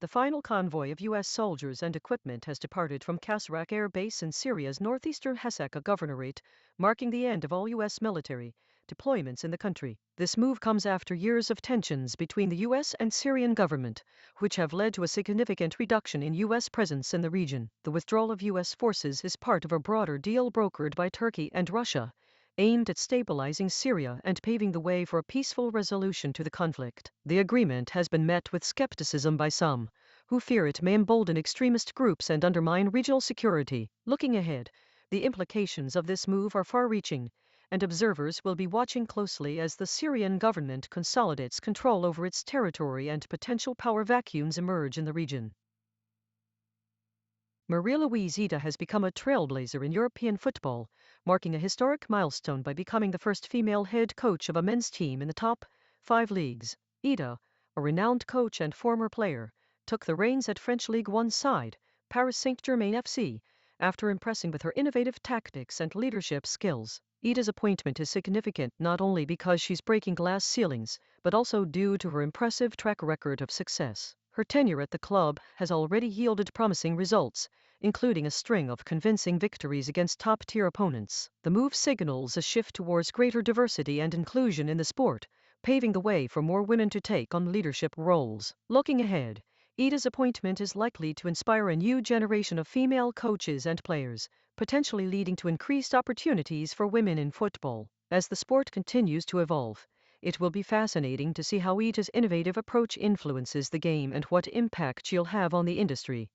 The final convoy of U.S. soldiers and equipment has departed from Kasrak Air Base in Syria's northeastern Hasaka governorate, marking the end of all U.S. military deployments in the country. This move comes after years of tensions between the U.S. and Syrian government, which have led to a significant reduction in U.S. presence in the region. The withdrawal of U.S. forces is part of a broader deal brokered by Turkey and Russia, aimed at stabilizing Syria and paving the way for a peaceful resolution to the conflict. The agreement has been met with skepticism by some, who fear it may embolden extremist groups and undermine regional security. Looking ahead, the implications of this move are far-reaching, and observers will be watching closely as the Syrian government consolidates control over its territory and potential power vacuums emerge in the region. Marie-Louise has become a trailblazer in European football, marking a historic milestone by becoming the first female head coach of a men's team in the top 5 leagues. Ida, a renowned coach and former player, took the reins at French Ligue 1 side, Paris Saint-Germain FC, after impressing with her innovative tactics and leadership skills. Ida's appointment is significant not only because she's breaking glass ceilings, but also due to her impressive track record of success. Her tenure at the club has already yielded promising results, including a string of convincing victories against top-tier opponents. The move signals a shift towards greater diversity and inclusion in the sport, paving the way for more women to take on leadership roles. Looking ahead, Ida's appointment is likely to inspire a new generation of female coaches and players, potentially leading to increased opportunities for women in football. As the sport continues to evolve, it will be fascinating to see how Ida's innovative approach influences the game and what impact she'll have on the industry.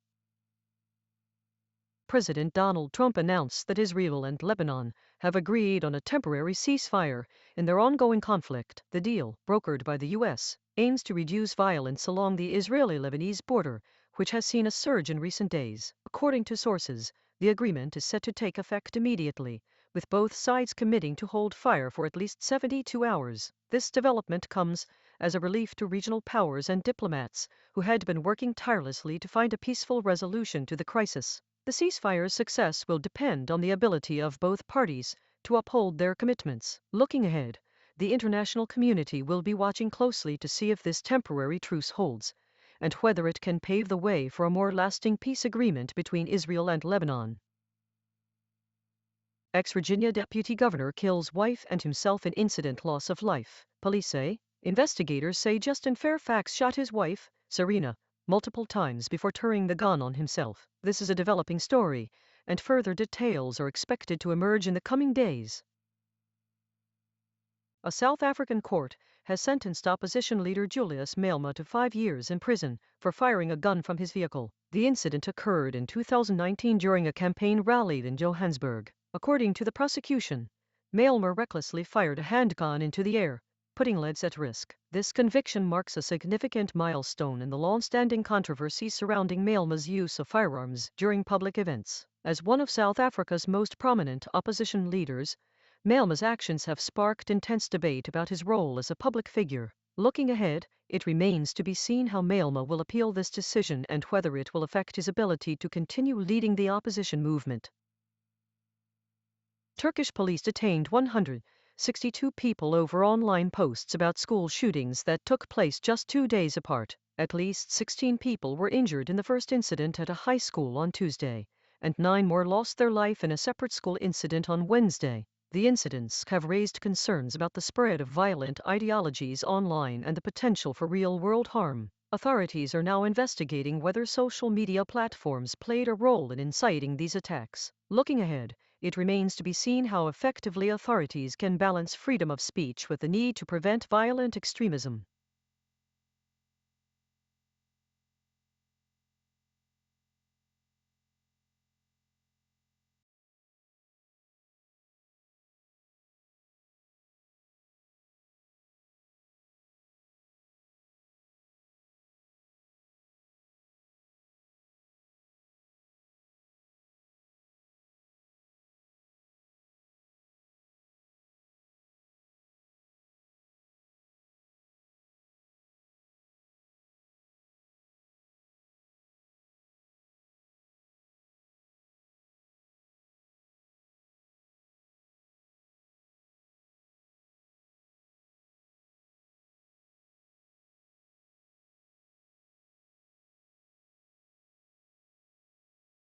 President Donald Trump announced that Israel and Lebanon have agreed on a temporary ceasefire in their ongoing conflict. The deal, brokered by the U.S., aims to reduce violence along the Israeli-Lebanese border, which has seen a surge in recent days. According to sources, the agreement is set to take effect immediately, with both sides committing to hold fire for at least 72 hours. This development comes as a relief to regional powers and diplomats who had been working tirelessly to find a peaceful resolution to the crisis. The ceasefire's success will depend on the ability of both parties to uphold their commitments. Looking ahead, the international community will be watching closely to see if this temporary truce holds, and whether it can pave the way for a more lasting peace agreement between Israel and Lebanon. Ex-Virginia deputy governor kills wife and himself in incident, loss of life. Police say. Investigators say Justin Fairfax shot his wife, Serena, multiple times before turning the gun on himself. This is a developing story, and further details are expected to emerge in the coming days. A South African court has sentenced opposition leader Julius Malema to 5 years in prison for firing a gun from his vehicle. The incident occurred in 2019 during a campaign rally in Johannesburg. According to the prosecution, Malema recklessly fired a handgun into the air, putting lives at risk. This conviction marks a significant milestone in the long-standing controversy surrounding Malema's use of firearms during public events. As one of South Africa's most prominent opposition leaders, Malema's actions have sparked intense debate about his role as a public figure. Looking ahead, it remains to be seen how Malema will appeal this decision and whether it will affect his ability to continue leading the opposition movement. Turkish police detained 162 people over online posts about school shootings that took place just 2 days apart. At least 16 people were injured in the first incident at a high school on Tuesday, and 9 more lost their life in a separate school incident on Wednesday. The incidents have raised concerns about the spread of violent ideologies online and the potential for real-world harm. Authorities are now investigating whether social media platforms played a role in inciting these attacks. Looking ahead, it remains to be seen how effectively authorities can balance freedom of speech with the need to prevent violent extremism.